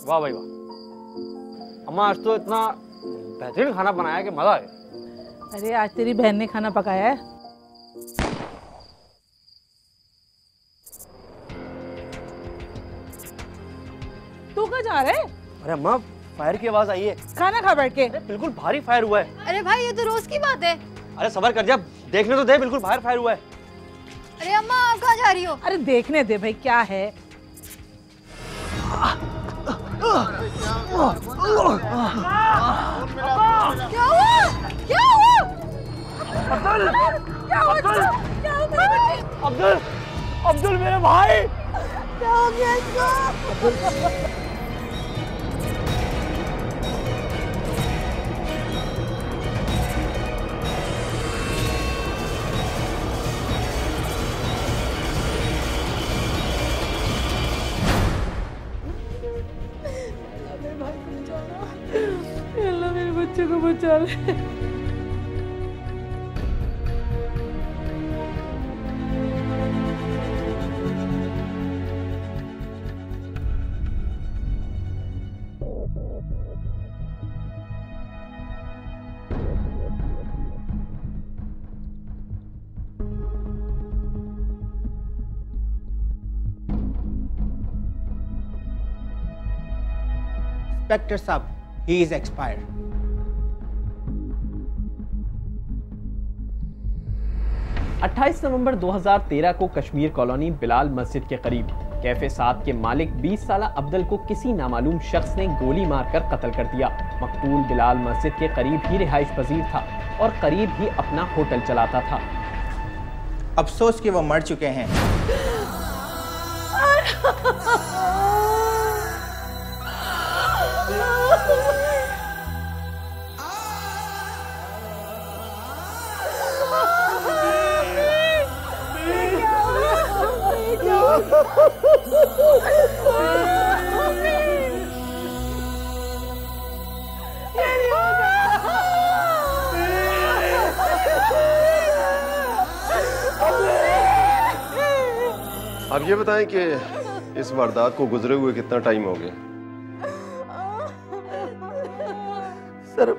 वाह भाई वाह, अम्मा आज तो इतना बेहतरीन खाना बनाया कि मजा आया। अरे आज तेरी बहन ने खाना पकाया है। तू कहाँ जा रहा है? अरे अम्मा फायर की आवाज आई है। खाना खा बैठ के। अरे बिल्कुल भारी फायर हुआ है। अरे भाई ये तो रोज की बात है। अरे सबर कर जा, देखने तो दे, बिल्कुल बाहर फायर हुआ है। अरे अम्मा आप कहाँ जा रही हो? अरे देखने दे भाई क्या है। क्या हुआ? क्या हुआ? अब्दुल, क्या हुआ? क्या हुआ मेरे बच्चे? अब्दुल, अब्दुल मेरे भाई। क्या हो गया इसको? अल्लाह मेरे बच्चे को बचा ले। इंस्पेक्टर साहब, he is expired. नवंबर 2013 को कश्मीर कॉलोनी बिलाल मस्जिद के करीब कैफे साद के मालिक 20 साला अब्दुल को किसी नामालूम शख्स ने गोली मारकर कत्ल कर दिया। मकतूल बिलाल मस्जिद के करीब ही रिहाइश पजीर था और करीब ही अपना होटल चलाता था। अफसोस कि वो मर चुके हैं। अब ये बताएं कि इस वारदात को गुजरे हुए कितना टाइम हो गया? सर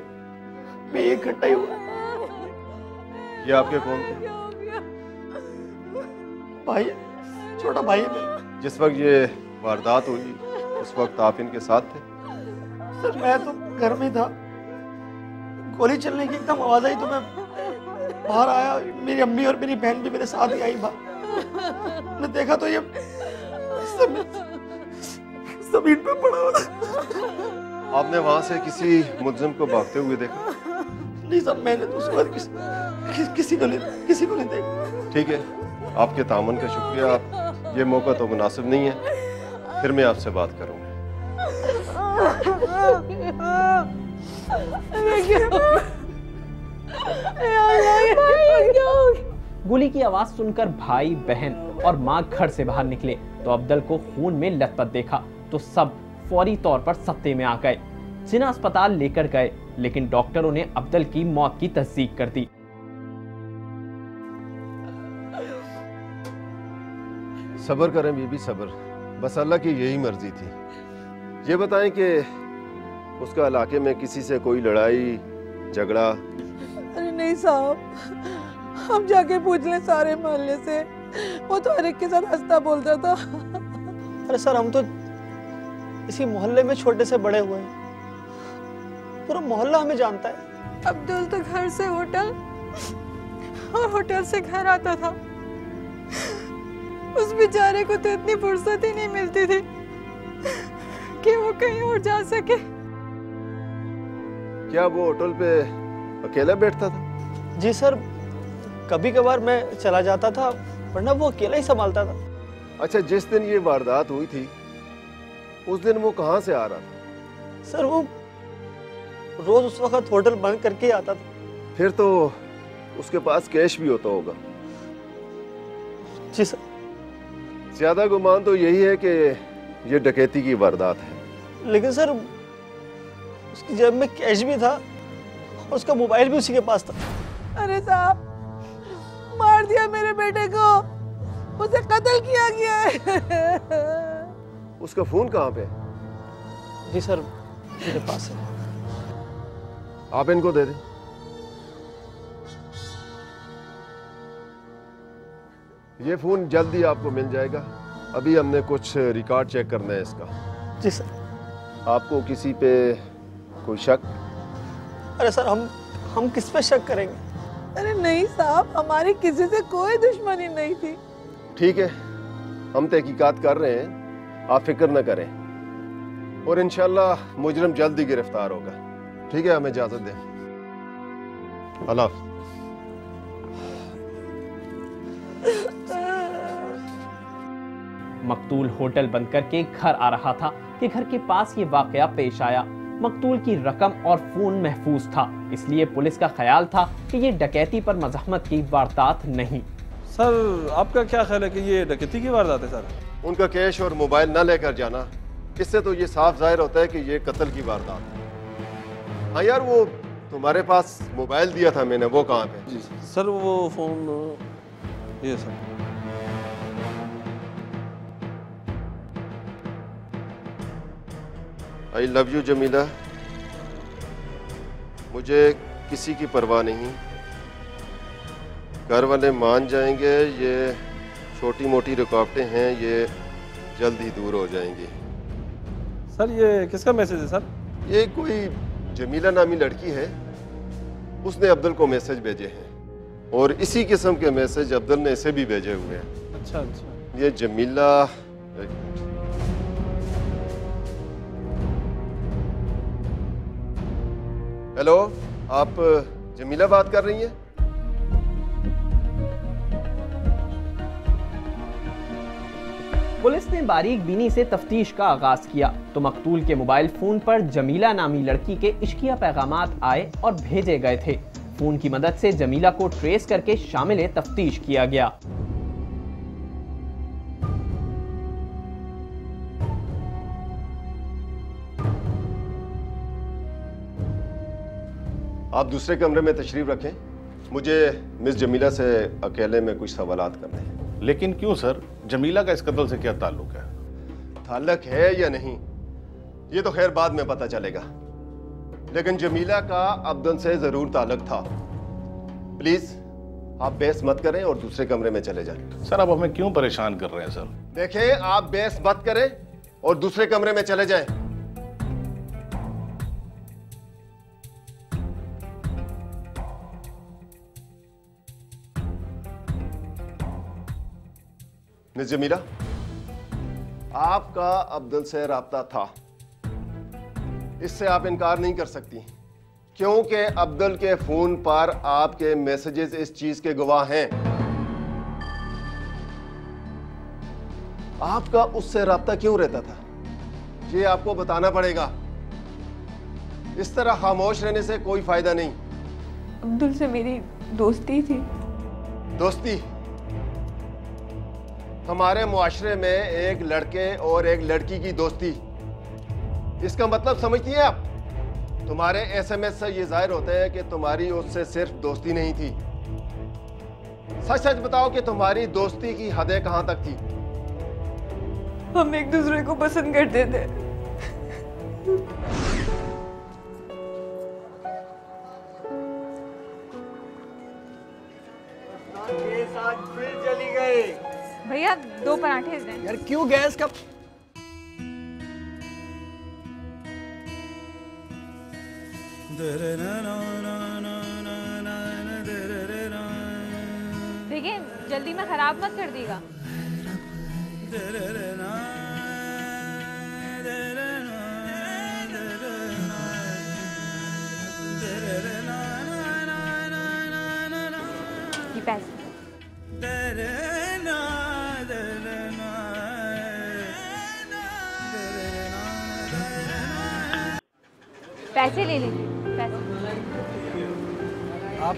मैं 1 घंटा ही हुआ। ये आपके कौन थे? भाई, छोटा भाई है मेरा। जिस वक्त ये वारदात हुई उस वक्त आप इनके साथ थे? सर मैं तो घर में था, गोली चलने की एकदम आवाज आई तो मैं बाहर आया। मेरी अम्मी और मेरी बहन भी मेरे साथ ही आई बाहर। मैं देखा तो ये जमीन पे पड़ा हुआ था। आपने वहां से किसी मुल्जिम को भागते हुए देखा? नहीं सर, मैंने तो उस वक्त किसी को नहीं देखा। ठीक है, आपके तामन का शुक्रिया। ये मौका तो मुनासिब नहीं है, फिर मैं आपसे बात करूंगा। गोली की आवाज सुनकर भाई बहन और मां घर से बाहर निकले तो अब्दुल को खून में लथपथ देखा तो सब फौरी तौर पर सत्ते में आ गए। जिन्हें अस्पताल लेकर गए लेकिन डॉक्टरों ने अब्दुल की मौत की तस्दीक कर दी। सब्र करें बीबी, सब्र, बस अल्लाह की यही मर्जी थी। ये बताएं कि उसका इलाके में किसी से कोई लड़ाई झगड़ा? अरे नहीं साहब, हम जाके पूछ लें सारे मोहल्ले से, वो तो हर एक के साथ हंसता बोलता था। अरे सर हम तो इसी मोहल्ले में छोटे से बड़े हुए हैं, पूरा मोहल्ला हमें जानता है। अब्दुल तो घर से होटल और होटल से घर आता था। उस बेचारे को तो इतनी फुर्सत ही नहीं मिलती थी कि वो कहीं और जा सके। क्या वो होटल पे अकेला बैठता था? जी सर, कभी कभार मैं चला जाता था, वरना वो अकेला ही संभालता था। अच्छा, जिस दिन ये वारदात हुई थी उस दिन वो कहाँ से आ रहा था? सर वो रोज उस वक्त होटल बंद करके आता था। फिर तो उसके पास कैश भी होता होगा। जी सर। ज्यादा गुमान तो यही है कि ये डकैती की वारदात है। लेकिन सर उसकी जेब में कैश भी था और उसका मोबाइल भी उसी के पास था। अरे साहब, मार दिया मेरे बेटे को, उसे कत्ल किया गया है। उसका फोन कहाँ पे? जी सर, मेरे पास है। आप इनको दे दें। ये फोन जल्दी आपको मिल जाएगा। अभी हमने कुछ रिकॉर्ड चेक करना है इसका। जी सर। आपको किसी पे कोई शक? अरे सर, हम किस पे शक करेंगे? अरे नहीं साहब, हमारी किसी से कोई दुश्मनी नहीं थी। ठीक है, हम तहकीकात कर रहे हैं, आप फिक्र न करें और इंशाल्लाह मुजरिम जल्द ही गिरफ्तार होगा। ठीक है, हमें इजाजत दें। अल्लाह हाफ़िज़। मकतूल होटल बंद करके घर आ रहा था कि घर के पास ये वाकया पेश आया। मकतूल की रकम और फोन महफूज था, इसलिए पुलिस का ख्याल था कि ये डकैती पर मज़ाहमत की वारदात नहीं। सर, आपका क्या ख्याल है कि ये डकैती की वारदात है? सर, उनका कैश और मोबाइल न लेकर जाना, इससे तो ये साफ जाहिर होता है कि ये कत्ल की वारदात है। हाँ यार, वो तुम्हारे पास मोबाइल दिया था मैंने, वो कहाँ पे? जी सर, वो फोन ये sir. I love you Jamila, मुझे किसी की परवाह नहीं। घर वाले मान जाएंगे, ये छोटी मोटी रुकावटें हैं, ये जल्द ही दूर हो जाएंगी। सर, ये किसका मैसेज है? सर, ये कोई जमीला नामी लड़की है, उसने अब्दुल को मैसेज भेजे हैं और इसी किस्म के मैसेज अब्दुल ने इसे भी भेजे हुए हैं। अच्छा अच्छा। ये जमीला हेलो, आप जमीला बात कर रही हैं? पुलिस ने बारीक बीनी से तफ्तीश का आगाज किया तो मकतूल के मोबाइल फोन पर जमीला नामी लड़की के इश्किया पैगामात आए और भेजे गए थे। फोन की मदद से जमीला को ट्रेस करके शामिल तफ्तीश किया गया। आप दूसरे कमरे में तशरीफ रखें, मुझे मिस जमीला से अकेले में कुछ सवालात करने हैं। लेकिन क्यों सर, जमीला का इस कत्ल से क्या ताल्लुक है? ताल्लुक है या नहीं, ये तो खैर बाद में पता चलेगा, लेकिन जमीला का अब्दुल से जरूर ताल्लुक था। प्लीज आप बहस मत करें और दूसरे कमरे में चले जाएं। सर, आप हमें क्यों परेशान कर रहे हैं? सर देखें, आप बहस मत करें और दूसरे कमरे में चले जाएं। मिस जमीला, आपका अब्दुल से राब्ता था, इससे आप इनकार नहीं कर सकती, क्योंकि अब्दुल के फोन पर आपके मैसेजेस इस चीज के गवाह हैं। आपका उससे राब्ता क्यों रहता था, ये आपको बताना पड़ेगा। इस तरह खामोश रहने से कोई फायदा नहीं। अब्दुल से मेरी दोस्ती थी। दोस्ती? हमारे मुआशरे में एक लड़के और एक लड़की की दोस्ती, इसका मतलब समझती हैं आप? तुम्हारे एसएमएस से ये जाहिर होता है कि तुम्हारी उससे सिर्फ दोस्ती नहीं थी। सच सच बताओ कि तुम्हारी दोस्ती की हदें कहां तक थी? हम एक दूसरे को पसंद करते थे। चली गई। भैया 2 पराठे दें। यार क्यों गैस का? देखिए, जल्दी में खराब मत कर दीगा। ये पैसे पैसे ले लीजिए। पैसे आप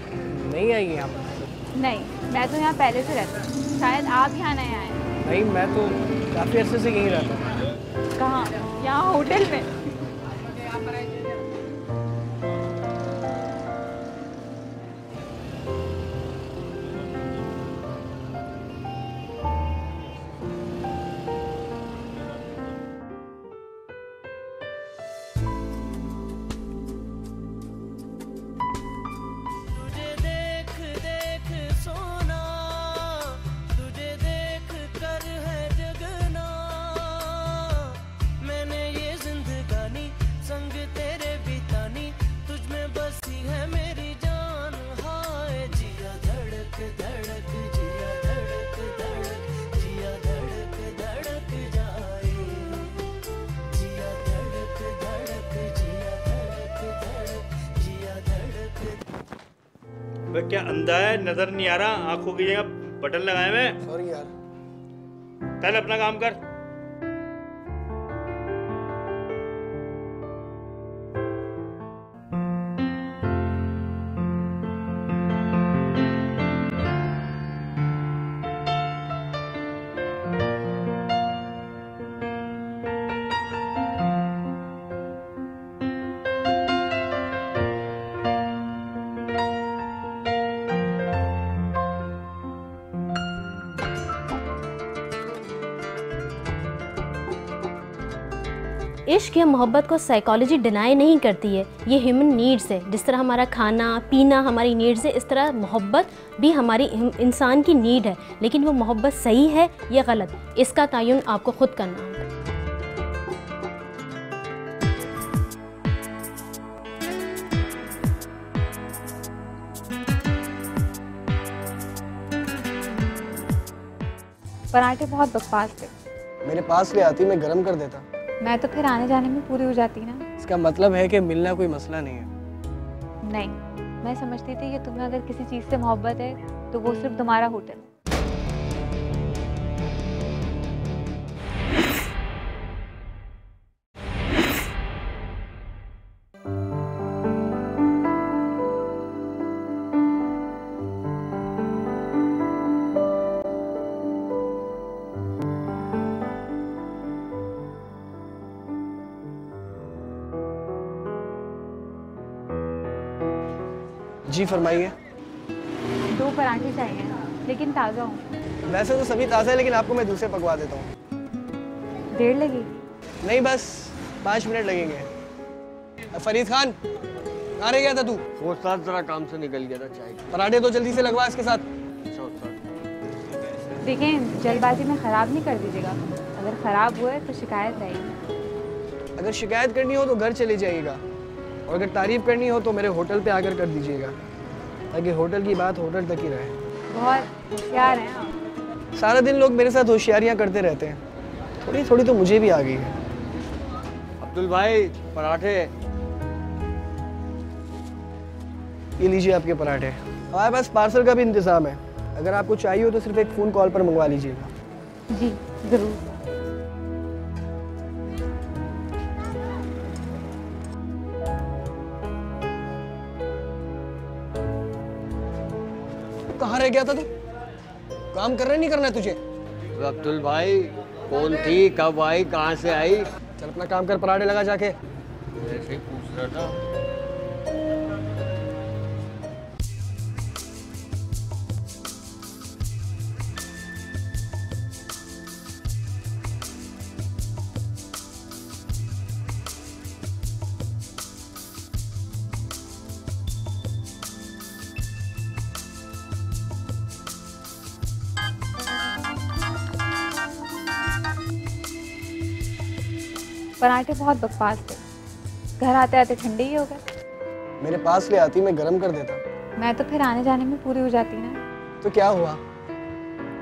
नहीं आएंगे यहाँ पर? नहीं, मैं तो यहाँ पहले से रहती हूँ, शायद आप यहाँ नए आए। नहीं, मैं तो काफ़ी अरसे से यहीं रहता हूँ। कहाँ? यहाँ होटल में? वह क्या अंधा है, नजर नहीं आ रहा? आंखों की जगह बटन लगाए हुए। सॉरी यार। चल अपना काम कर। इश्क या मोहब्बत को साइकोलॉजी डिनाई नहीं करती है, ये ह्यूमन नीड्स है। जिस तरह हमारा खाना पीना हमारी नीड्स है, इस तरह मोहब्बत भी हमारी इंसान की नीड है। लेकिन वो मोहब्बत सही है या गलत, इसका तयन आपको खुद करना होगा। पराठे बहुत बकवास थे। मेरे पास ले आती, मैं गरम कर देता। मैं तो फिर आने जाने में पूरी हो जाती ना। इसका मतलब है कि मिलना कोई मसला नहीं है। नहीं, मैं समझती थी कि तुम्हें अगर किसी चीज़ से मोहब्बत है तो वो सिर्फ तुम्हारा होटल है। जी फरमाइए। 2 पराठे चाहिए, लेकिन ताज़ा हो। वैसे तो सभी ताज़ा है, लेकिन आपको मैं दूसरे पकवा देता हूँ। देर लगेगी? नहीं, बस 5 मिनट लगेंगे। फरीद खान, कहाँ रह गया था तू? वो साथ जरा काम से निकल गया था चाय। पराठे तो जल्दी से लगवा इसके साथ। देखें, जल्दबाजी में ख़राब नहीं कर दीजिएगा। अगर ख़राब हुआ है तो शिकायत रहेगी। अगर शिकायत करनी हो तो घर चले जाइएगा, और अगर तारीफ करनी हो तो मेरे होटल पे आकर कर दीजिएगा, ताकि होटल की बात होटल तक ही रहे। बहुत होशियार हैं आप। सारा दिन लोग मेरे साथ होशियारियाँ करते रहते हैं, थोड़ी थोड़ी तो मुझे भी आ गई है। अब्दुल भाई पराठे। ये लीजिए आपके पराठे। हमारे पास पार्सल का भी इंतज़ाम है, अगर आपको चाहिए हो तो सिर्फ एक फ़ोन कॉल पर मंगवा लीजिएगा। जी ज़रूर। कहाँ रह गया था तू? काम करना नहीं करना है तुझे? अब्दुल भाई कौन थी, कब आई, कहाँ से आई? चल अपना काम कर, पराठे लगा जाके। ऐसे ही पूछ रहा था। पराठे बहुत बकवास थे। घर आते आते ठंडे ही हो गए। मेरे पास ले आती, मैं गरम कर देता। मैं तो फिर आने जाने में पूरी हो जाती ना। तो क्या हुआ,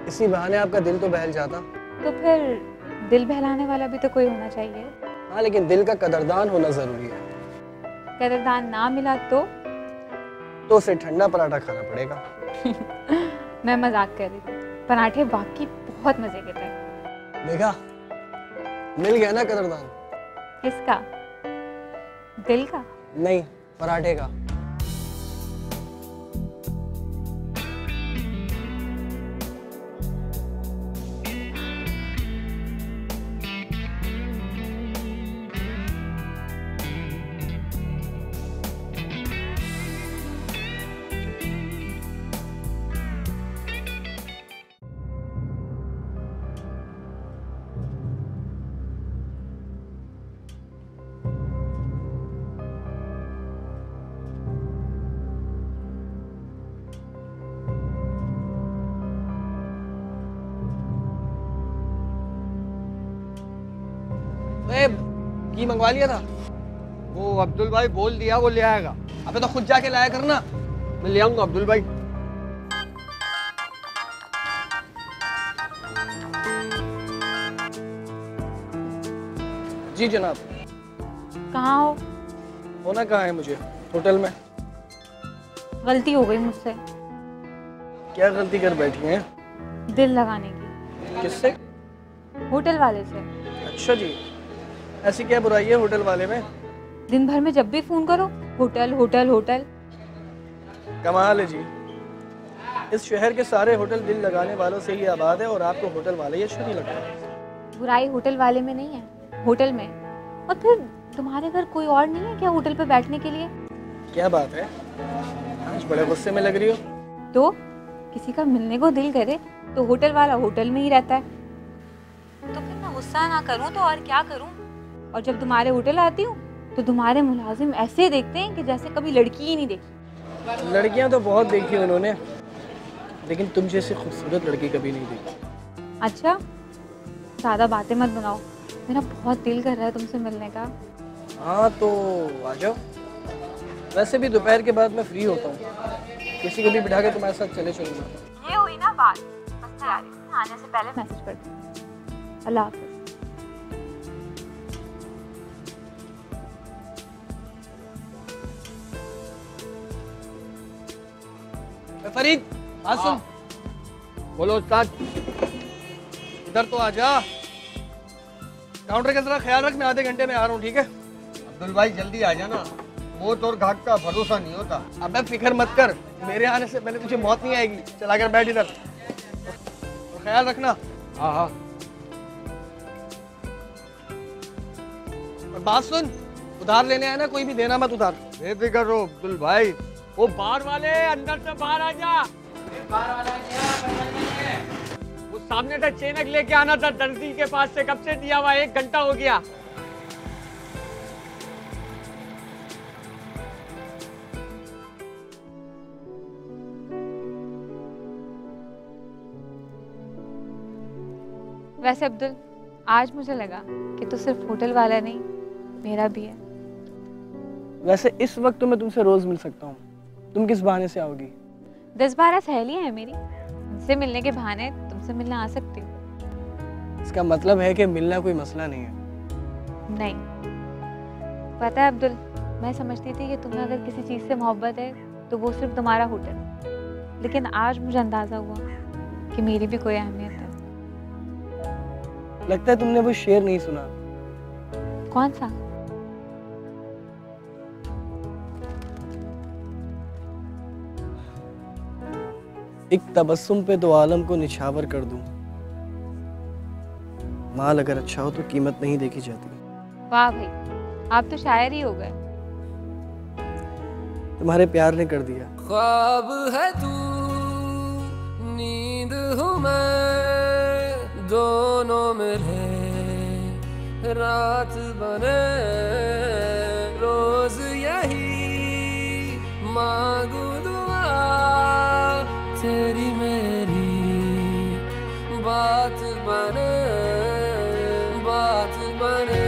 इसी बहाने आपका दिल तो बहल जाता। तो फिर दिल बहलाने वाला भी तो कोई होना चाहिए। हाँ, लेकिन दिल का कदरदान होना जरूरी है। कदरदान ना मिला तो उसे ठंडा पराठा खाना पड़ेगा। मैं मजाक कर रही थी। पराठे वाकई बहुत मजे के थे। देखा, मिल गया ना कदरदान। किसका? दिल का? नहीं, पराठे का। की मंगवा लिया था? वो अब्दुल भाई बोल दिया वो ले आएगा। अबे तो खुद जाके लाया करना। मैं ले आऊंगा अब्दुल भाई। जी जनाब। कहाँ हो? होना कहाँ है मुझे? होटल में। गलती हो गई मुझसे। क्या गलती कर बैठी हैं? दिल लगाने की। किससे? होटल वाले से। अच्छा जी, ऐसी क्या बुराई है होटल वाले में? दिन भर में जब भी फोन करो होटल होटल होटल। कमाल है जी, इस शहर के सारे होटल दिल लगाने वालों से ही आबाद है और आपको होटल वाले ही अच्छा नहीं लगता। बुराई होटल वाले में नहीं है, होटल में। और फिर तुम्हारे घर कोई और नहीं है क्या होटल पे बैठने के लिए? क्या बात है, आज बड़े गुस्से में लग रही हो। तो किसी का मिलने को दिल करे तो होटल वाला होटल में ही रहता है। तो फिर मैं गुस्सा ना करूं तो और क्या करूं? और जब तुम्हारे होटल आती हूँ तो तुम्हारे मुलाजिम ऐसे देखते हैं कि जैसे कभी लड़की ही नहीं देखी। लड़कियां तो बहुत देखी उन्होंने, लेकिन तुम जैसी खूबसूरत लड़की कभी नहीं देखी। अच्छा, ज़्यादा बातें मत बनाओ, मेरा बहुत दिल कर रहा है तुमसे मिलने का। हाँ तो आ जाओ, वैसे भी दोपहर के बाद मैं फ्री होता हूँ, किसी को भी बिठा के तुम्हारे साथ चले चलूँगा। ये हुई ना बात, बस तैयारी आने से पहले मैसेज कर दूँ। अल्लाह हाफ़िज़। फरीद, बात सुन। बोलो उस्ताद। इधर तो आ जा, काउंटर का जरा ख्याल रख, मैं आधे घंटे में आ रहा हूँ, ठीक है? अब्दुल भाई जल्दी आ जाना, मौत और घाट का भरोसा नहीं होता। अबे फिक्र मत कर, मेरे आने से पहले तुझे मौत नहीं आएगी। चला कर बैठ इधर और ख्याल रखना। हाँ हाँ। और बात सुन, उधार लेने आया ना, कोई भी देना मत उधार। बेफिक्र रहो अब्दुल भाई। वो बाहर वाले अंदर से बाहर आ जा। वो सामने से चेनक लेके आना था दर्जी के पास से, कब से दिया हुआ, 1 घंटा हो गया। वैसे अब्दुल, आज मुझे लगा कि तू सिर्फ होटल वाला नहीं, मेरा भी है। वैसे इस वक्त तो मैं तुमसे रोज मिल सकता हूँ, तुम किस बहाने से आओगी? 10-12 सहेलियां हैं मेरी, उनसे मिलने के बहाने तुमसे मिलने आ सकती हूँ। इसका मतलब है कि मिलना कोई मसला नहीं है। नहीं, पता है अब्दुल, मैं समझती थी कि तुम्हें अगर किसी चीज़ से मोहब्बत है तो वो सिर्फ तुम्हारा होटल, लेकिन आज मुझे अंदाज़ा हुआ कि मेरी भी कोई अहमियत है। लगता है तुमने वो शेर नहीं सुना। कौन सा? एक तबस्सुम पे दो आलम को निछावर कर दूं, माल अगर अच्छा हो तो कीमत नहीं देखी जाती। वाह भाई, आप तो शायर ही हो गए। तुम्हारे प्यार ने कर दिया। ख्वाब है तू, नींद हूँ मैं, दोनों मिले रात बने, रोज यही मांगू दुआ, तेरी मेरी बात बने, बात बने।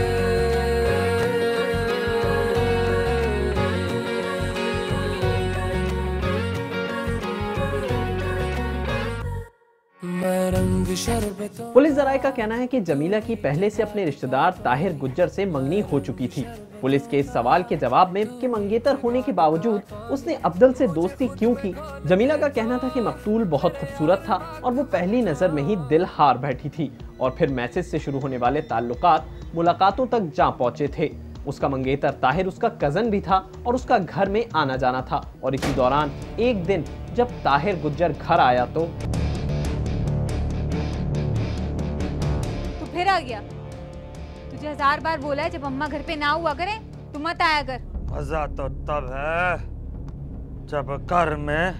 पुलिस जराये का कहना है कि जमीला की पहले से अपने रिश्तेदार ताहिर गुज्जर से मंगनी हो चुकी थी। पुलिस के इस सवाल के जवाब में कि मंगेतर होने के बावजूद उसने अब्दुल से दोस्ती क्यों की, जमीला का कहना था कि मकतूल बहुत खूबसूरत था और वो पहली नजर में ही दिल हार बैठी थी और फिर मैसेज से शुरू होने वाले ताल्लुकात मुलाकातों तक जा पहुंचे थे। उसका मंगेतर ताहिर उसका कजन भी था और उसका घर में आना जाना था और इसी दौरान एक दिन जब ताहिर गुज्जर घर आया तो फिर आ गया। तुझे 1000 बार बोला है जब अम्मा घर पे ना हुआ करे तू मत आया कर। मजा तो तब है जब घर में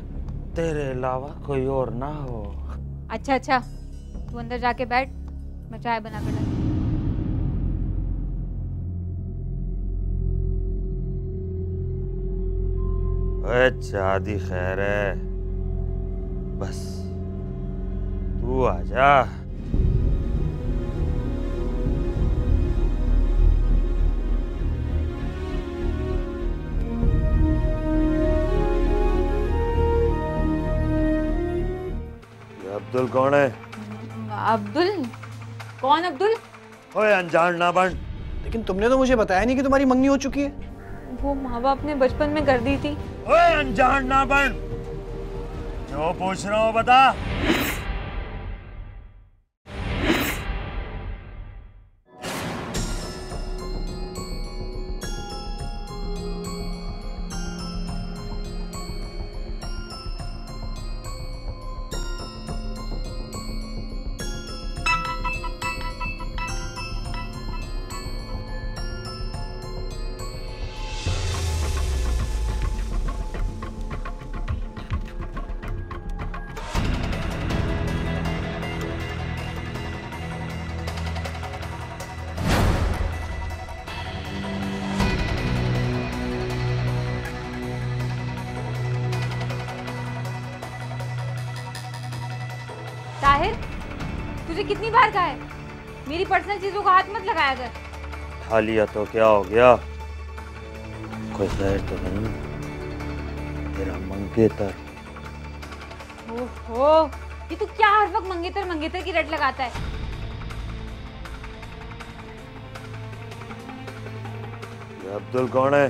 तेरे अलावा कोई और ना हो। अच्छा अच्छा, तू अंदर जाके बैठ, मैं चाय बना कर लाती हूँ। चादी खैर है, बस तू आजा। अब्दुल कौन है? अब्दुल? कौन अब्दुल? ओए अनजान ना बन। लेकिन तुमने तो मुझे बताया नहीं कि तुम्हारी मंगनी हो चुकी है। वो माँ बाप ने बचपन में कर दी थी। ओए अनजान ना बन, जो पूछ रहा हूँ बता। ताहिर, तुझे कितनी बार कहा है मेरी पर्सनल चीजों का हाथ मत लगाया कर। खा लिया तो क्या हो गया? कोई खैर तो नहीं? तेरा मंगेतर। ओहो, ये तू क्या हर वक्त मंगेतर मंगेतर की रट लगाता है? ये अब्दुल कौन है?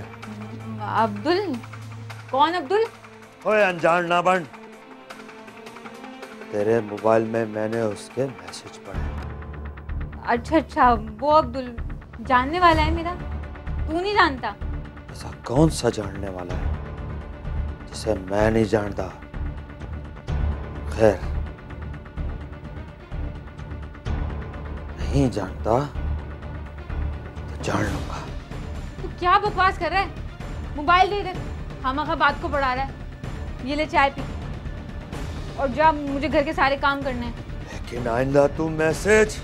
अब्दुल? कौन अब्दुल? ओए अनजान ना बन, तेरे मोबाइल में मैंने उसके मैसेज पढ़े। अच्छा अच्छा, वो अब्दुल जानने वाला है मेरा, तू नहीं जानता? ऐसा कौन सा जानने वाला है जिसे मैं नहीं जानता? खैर, नहीं जानता तो जान लूंगा। तू क्या बकवास कर रहा है? मोबाइल दे दे, खामखा बात को बढ़ा रहा है। ये ले चाय पी और जा, मुझे घर के सारे काम करने हैं। लेकिन आइंदा तू मैसेज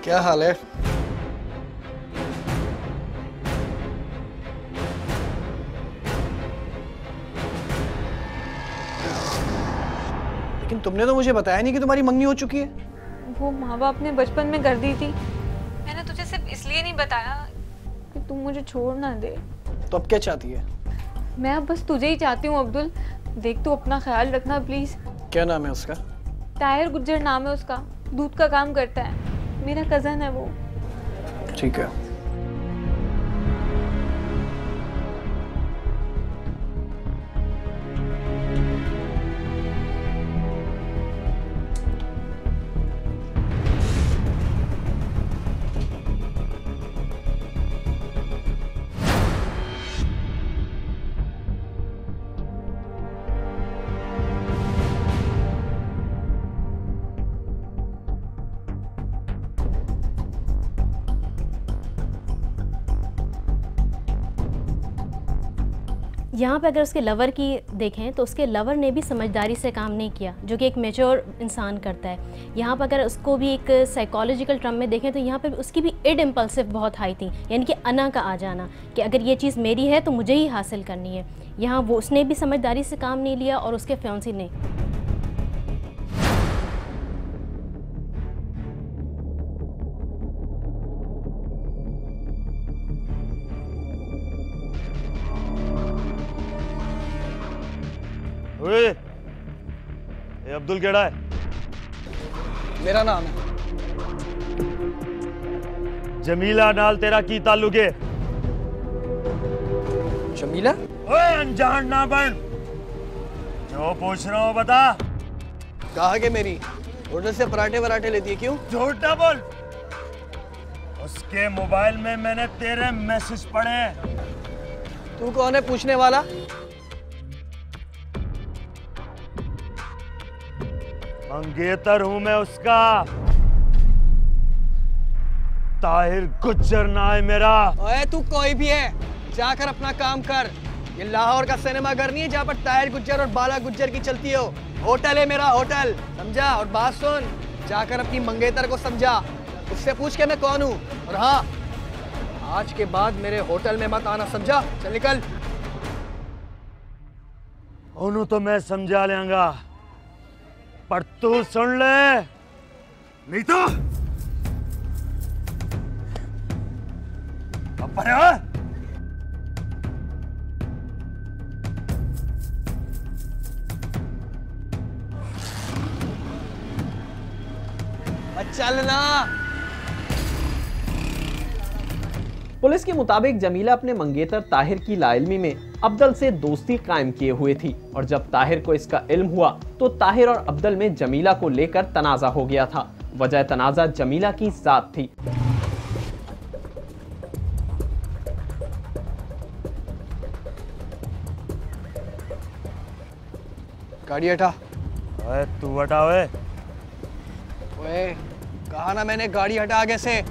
क्या हाल है? लेकिन तुमने तो मुझे बताया नहीं कि तुम्हारी मंगनी हो चुकी है। वो माँ बाप ने बचपन में कर दी थी। मैंने तुझे सिर्फ इसलिए नहीं बताया कि तुम मुझे छोड़ ना दे। तो अब क्या चाहती है? मैं अब बस तुझे ही चाहती हूँ अब्दुल। देख, तू अपना ख्याल रखना प्लीज। क्या नाम है उसका? ताहिर गुज्जर नाम है उसका, दूध का काम करता है, मेरा कजन है वो। ठीक है। यहाँ पे अगर उसके लवर की देखें तो उसके लवर ने भी समझदारी से काम नहीं किया, जो कि एक मैच्योर इंसान करता है। यहाँ पर अगर उसको भी एक साइकोलॉजिकल टर्म में देखें तो यहाँ पे उसकी भी इड इम्पल्सिव बहुत हाई थी, यानी कि अना का आ जाना कि अगर ये चीज़ मेरी है तो मुझे ही हासिल करनी है। यहाँ वो उसने भी समझदारी से काम नहीं लिया और उसके फ्योंसी ने। ये अब्दुल केड़ा है? मेरा नाम है। जमीला नाल तेरा की ताल्लुक है? जमीला? ओए अनजान ना बन, जो पूछ रहा हूँ बता। कहा कि मेरी होटल से पराठे वराठे लेती है, क्यों? झूठा बोल। उसके मोबाइल में मैंने तेरे मैसेज पढ़े। तू कौन है पूछने वाला? मंगेतर हूं मैं उसका। ताहिर गुज्जर ना है मेरा। ओए तू कोई भी है, जाकर अपना काम कर। ये लाहौर का सिनेमा घर नहीं है जहाँ पर ताहिर गुज्जर और बाला गुज्जर की चलती हो। होटल है मेरा, होटल, समझा? और बात सुन, जाकर अपनी मंगेतर को समझा, उससे पूछ के मैं कौन हूँ। और हाँ, आज के बाद मेरे होटल में मत आना, समझा? चल निकल। ओनू तो मैं समझा लेंगा, पर तू सुन ले, नहीं तो चलना। पुलिस के मुताबिक जमीला अपने मंगेतर ताहिर की लाइल्मी में अब्दुल से दोस्ती कायम किए हुए थी और जब ताहिर को इसका इल्म हुआ तो ताहिर और अब्दुल में जमीला को लेकर तनाज़ा हो गया था। वजह तनाज़ा जमीला की जात थी। गाड़ी हटा। ओए तू हटा। ओए कहा ना मैंने, गाड़ी हटा आगे से।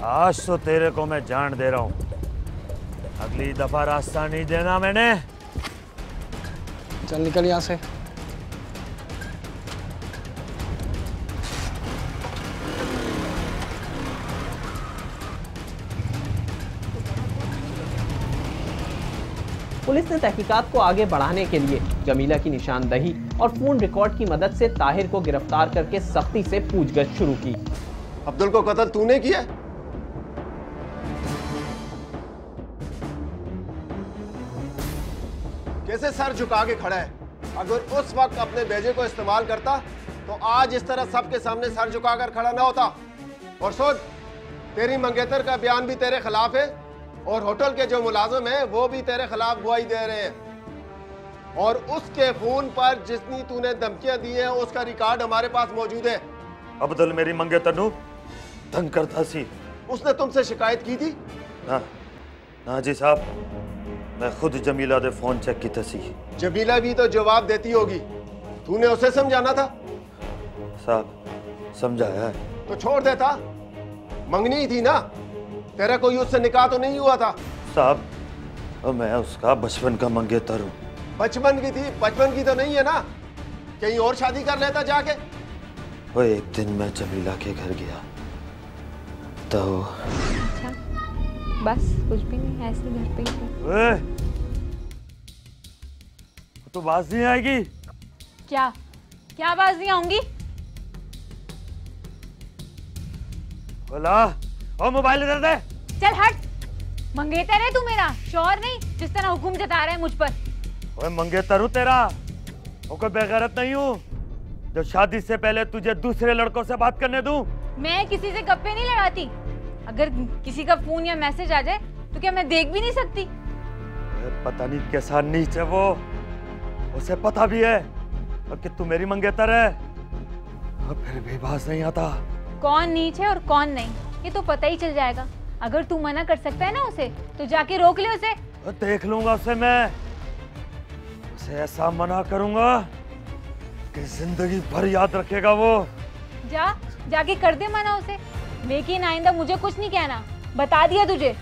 आज तो तेरे को मैं जान दे रहा हूं, अगली दफा रास्ता नहीं देना मैंने। चल निकल यहां से। पुलिस ने तहकीकात को आगे बढ़ाने के लिए जमीला की निशानदही और फोन रिकॉर्ड की मदद से ताहिर को गिरफ्तार करके सख्ती से पूछगछ शुरू की। अब्दुल को कत्ल तूने किया? कैसे सर झुका के खड़ा है? अगर उस वक्त अपने बेजे को इस्तेमाल करता तो आज इस तरह सबके सामने सर झुकाकर खड़ा ना होता। और सुन, तेरी मंगेतर का बयान भी तेरे खिलाफ है और होटल के जो मुलाजिम हैं वो भी तेरे खिलाफ गवाही दे रहे हैं और उसके फोन पर जितनी तूने धमकियां दी हैं उसका रिकॉर्ड हमारे पास मौजूद है। अब्दुल मेरी मंगेतर नू तंग करता सी। उसने तुमसे शिकायत की थी? ना जी साहब, मैं खुद जमीला दे फोन चेक की थी। जमीला भी तो जवाब देती होगी, तूने उसे समझाना था। साहब समझाया है तो छोड़ देता, मंगनी ही थी ना, तेरा कोई उससे निकाह तो नहीं हुआ था? साहब मैं उसका बचपन का मंगेतर हूँ। बचपन की थी, बचपन की तो नहीं है ना, कहीं और शादी कर लेता जाके। वो एक दिन मैं जमीला के घर गया तो अच्छा, बस कुछ भी नहीं, ऐसे घर पे ही तो बात नहीं आएगी। क्या बात नहीं आऊंगी? बोला और मोबाइल इधर दे। चल हट, मंगेतर है तू मेरा, शौहर नहीं जिस तरह हुक्म जता रहा है मुझ पर। ओए मंगेतर हूँ तेरा, वो कोई बेगैरत नहीं हूँ जो शादी से पहले तुझे दूसरे लड़कों से बात करने दूं। मैं किसी से गप्पे नहीं लड़ाती, अगर किसी का फोन या मैसेज आ जाए तो क्या मैं देख भी नहीं सकती? पता नहीं कैसा नीच है वो, उसे पता भी है कि तू मेरी मंगेतर है और फिर भी बात नहीं आता। कौन नीच है और कौन नहीं ये तो पता ही चल जाएगा। अगर तू मना कर सकता है ना उसे तो जाके रोक ले उसे। देख लूंगा उसे, मैं उसे ऐसा मना करूंगा कि जिंदगी भर याद रखेगा वो। जाके कर दे मना उसे, लेकिन आइंदा मुझे कुछ नहीं कहना, बता दिया तुझे।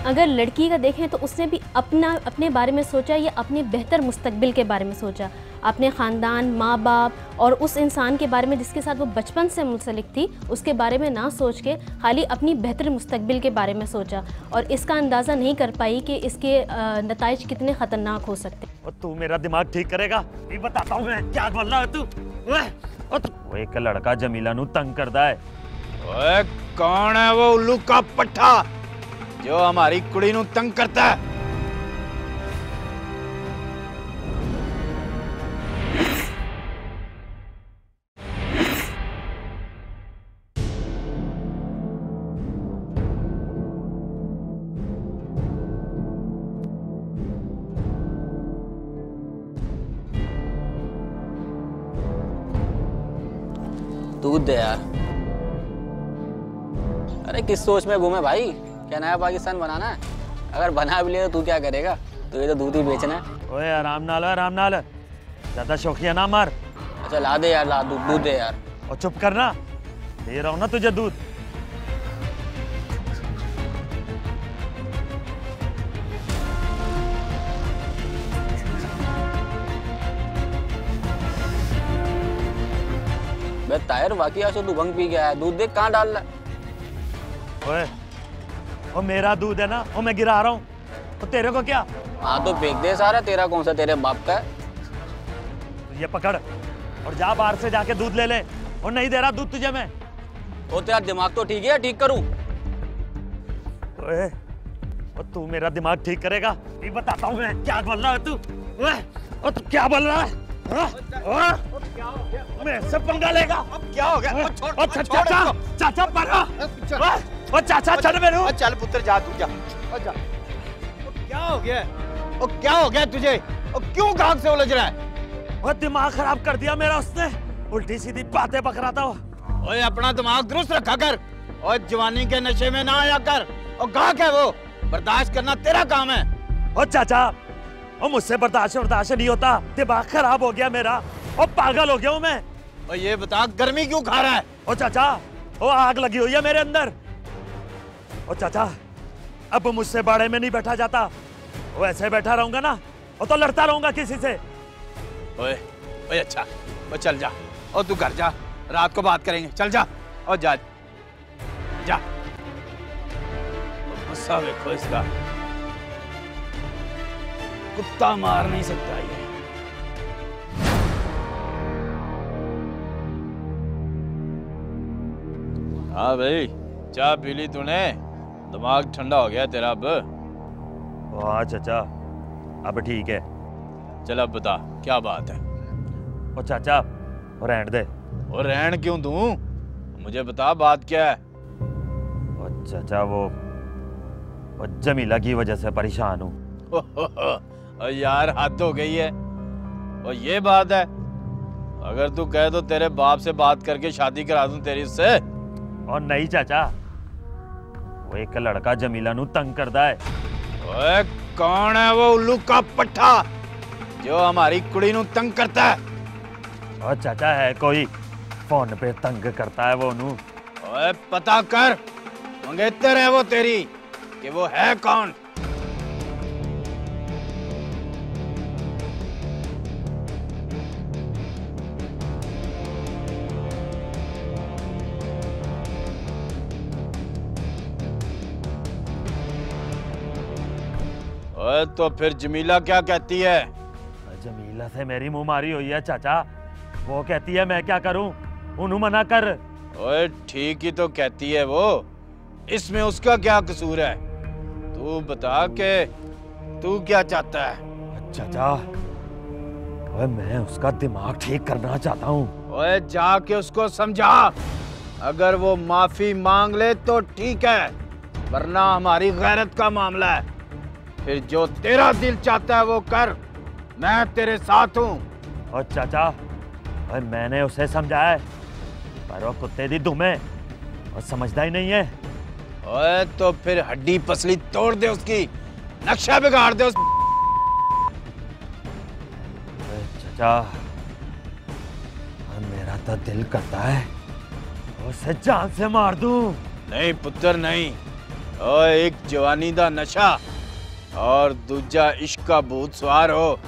अगर लड़की का देखें तो उसने भी अपने बारे में सोचा या अपने बेहतर मुस्तकबिल के बारे में सोचा, अपने ख़ानदान, माँ बाप और उस इंसान के बारे में जिसके साथ वो बचपन से मुंसलिक थी उसके बारे में ना सोच के खाली अपनी बेहतर मुस्तकबिल के बारे में सोचा और इसका अंदाज़ा नहीं कर पाई कि इसके नताइज कितने ख़तरनाक हो सकते। और तू मेरा दिमाग ठीक करेगा, ये बताता हूँ मैं क्या बोल रहा है तू। वो एक लड़का जमीला नू तंग करता है। ओए कौन है वो उल्लू का पट्ठा जो हमारी कुड़ी नू तंग करता है? दूध दे यार। अरे किस सोच में घूमे भाई, क्या नया पाकिस्तान बनाना है? अगर बना भी लिया तो तू क्या करेगा? तो ये तो दूध ही बेचना है। ओए आराम नाल ज्यादा शौकिया ना मार। अच्छा ला दे यार, ला दूध दे यार। और चुप करना, दे रहा हूँ ना तुझे दूध। बे ताहिर वाकई आज तू भंग पी गया है, दूध देख कहाँ डाल रहा है। ओए, वो मेरा दूध है ना, वो मैं गिरा रहा हूँ, तो तेरे को क्या? हाँ तो फेंक दे सारा, तेरा कौन सा तेरे बाप का है। तो ये पकड़ और जा बाहर से जाके दूध ले ले, और नहीं दे रहा दूध तुझे मैं। ओ तेरा दिमाग तो ठीक है, ठीक करूं? ओए, और तू मेरा दिमाग ठीक करेगा? ये बताता हूँ मैं, क्या बोल रहा है तू? ओए, और तू क्या बोल रहा है? मैं से पंगा लेगा? अब क्या हो गया? चाचा, चाचा पकड़ा! ओ चाचा चल मेरे! चल पुत्र जा तू जा। जा। क्या हो गया? ओ क्या हो गया तुझे? ओ क्यों गांव से उलझ रहा है? वो दिमाग खराब कर दिया मेरा उसने, उल्टी सीधी बातें बक रहा था वो। ओए अपना दिमाग दुरुस्त रखा कर और जवानी के नशे में ना आया कर। और गाहक है वो, बर्दाश्त करना तेरा काम है। ओ चाचा, ओ मुझसे बर्दाश्त नहीं होता, दिमाग खराब हो गया मेरा, और पागल हो गया हूँ मैं। और ये बता गर्मी क्यों खा रहा है? ओ चाचा, वो आग लगी हुई है मेरे अंदर। ओ चाचा, अब मुझसे बाड़े में नहीं बैठा जाता, वो ऐसे बैठा रहूंगा ना, और तो लड़ता रहूंगा किसी से। ओए, ओए अच्छा, ओ चल जा, और तू घर जा, रात को बात करेंगे। चल जा, और जा, जा। गुस्सा देखो इसका, कुत्ता मार नहीं सकता ये। हाँ भाई, चाय पी ली तूने? दिमाग ठंडा हो गया तेरा अब? हाँ चाचा, अब ठीक है। चल अब बता क्या बात है? ओ चाचा, रहने दे। और रहन क्यों दूं? मुझे बता बात क्या है? ओ चाचा, वो जमीला की वजह से परेशान हूँ। यार हद हो गई है। और ये बात है, अगर तू कहे तो तेरे बाप से बात करके शादी करा दूं तेरी से। और नहीं चाचा, वो एक लड़का जमीला नू तंग करदा है। ओए कौन है वो उल्लू का पट्ठा जो हमारी कुड़ी नू तंग करता है? और चाचा है कोई, फोन पे तंग करता है वो नू। ओए पता कर, मंगेतर है वो तेरी, कि वो है कौन? ओए तो फिर जमीला क्या कहती है? जमीला से मेरी मुंह मारी हुई है चाचा, वो कहती है मैं क्या करूं, उन्हें मना कर। ओए ठीक ही तो कहती है वो, इसमें उसका क्या कसूर है? तू बता के तू क्या चाहता है? चाचा, ओए मैं उसका दिमाग ठीक करना चाहता हूँ। ओए जाके उसको समझा, अगर वो माफी मांग ले तो ठीक है, वरना हमारी गैरत का मामला है। फिर जो तेरा दिल चाहता है वो कर, मैं तेरे साथ हूँ। और चाचा, ओए मैंने उसे समझाया है, पर वो कुत्ते दी दुम है और समझता ही नहीं है। ओए तो फिर हड्डी पसली तोड़ दे उसकी, नक्शा बिगाड़ दे उस। चाचा, मेरा तो दिल करता है उसे जान से मार दूं। नहीं पुत्र नहीं, ओए एक जवानी दा नशा और दूजा इश्क का भूत सवार हो,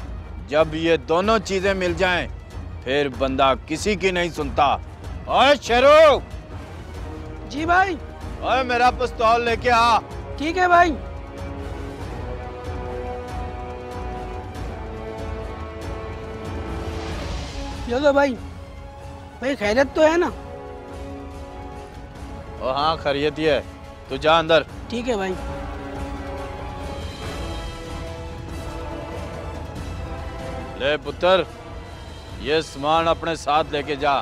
जब ये दोनों चीजें मिल जाएं, फिर बंदा किसी की नहीं सुनता। ओए शेरू! जी भाई। ओए मेरा पिस्तौल लेके आ। ठीक है भाई। चलो भाई, भाई खैरियत तो है ना? ओ हाँ खैरियत ही है, तू जा अंदर। ठीक है भाई। ले पुत्र, ये सामान अपने साथ लेके जा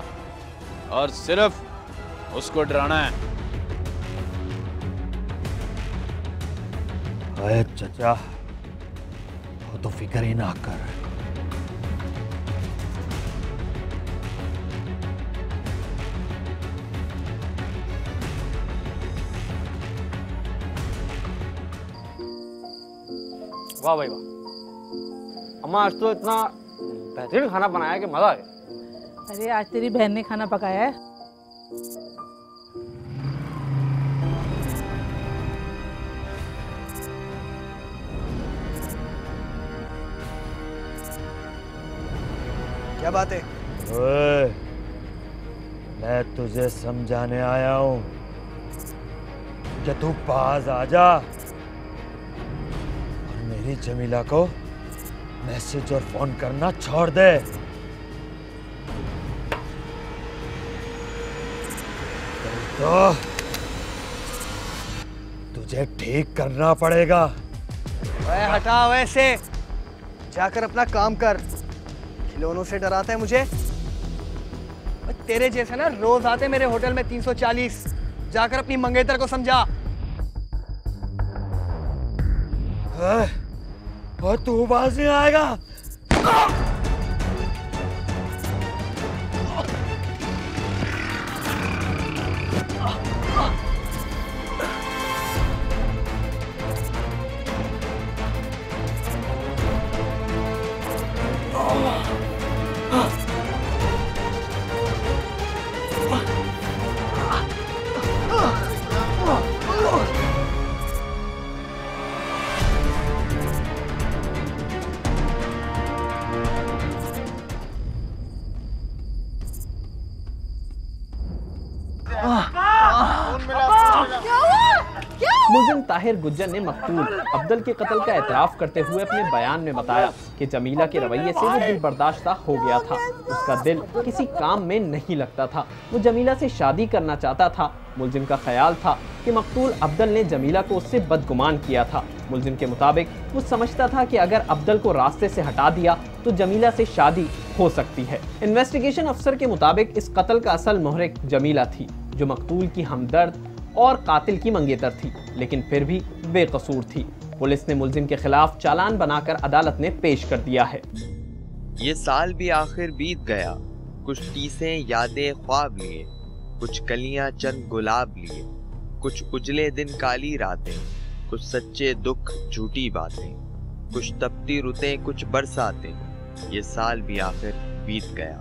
और सिर्फ उसको डराना है। अरे चाचा, वो तो फिक्र ही ना कर। वाह भाई वाह, अम्मा आज तो इतना बेहतरीन खाना बनाया कि मजा आ गया। अरे आज तेरी बहन ने खाना पकाया है। क्या बात है? मैं तुझे समझाने आया हूं कि तू पास आ जा और मेरी जमीला को मैसेज और फोन करना छोड़ दे। तो तुझे ठीक करना पड़ेगा। ओए हटा वैसे, जाकर अपना काम कर। खिलौनों से डराता है मुझे? तेरे जैसे ना रोज आते मेरे होटल में 340। जाकर अपनी मंगेतर को समझा। और तू बाज नहीं आएगा। मुलजिम ताहिर गुज्जर ने मकतूल अब्दुल के कत्ल का एतराफ़ करते हुए अपने बयान में बताया कि जमीला के रवैये से वो दिल बर्दाश्ता हो गया था। उसका दिल किसी काम में नहीं लगता था। वो जमीला से शादी करना चाहता था। मुलजिम का ख्याल था कि मकतूल अब्दुल ने जमीला को उससे बदगुमान किया था। मुलजिम के मुताबिक वो समझता था कि अगर अब्दुल को रास्ते से हटा दिया तो जमीला से शादी हो सकती है। इन्वेस्टिगेशन अफसर के मुताबिक इस कत्ल का असल मुहरिक जमीला थी, जो मकतूल की हमदर्द और कातिल की मंगेतर थी, लेकिन फिर भी बेकसूर थी। पुलिस ने मुलजिम के खिलाफ चालान बनाकर अदालत में पेश कर दिया है। ये साल भी आखिर बीत गया, कुछ टीसें यादें ख्वाब लिए, कुछ कलियां चंद गुलाब लिए, कुछ उजले दिन काली रातें, कुछ सच्चे दुख झूठी बातें, कुछ तपती रुतें कुछ बरसातें। ये साल भी आखिर बीत गया।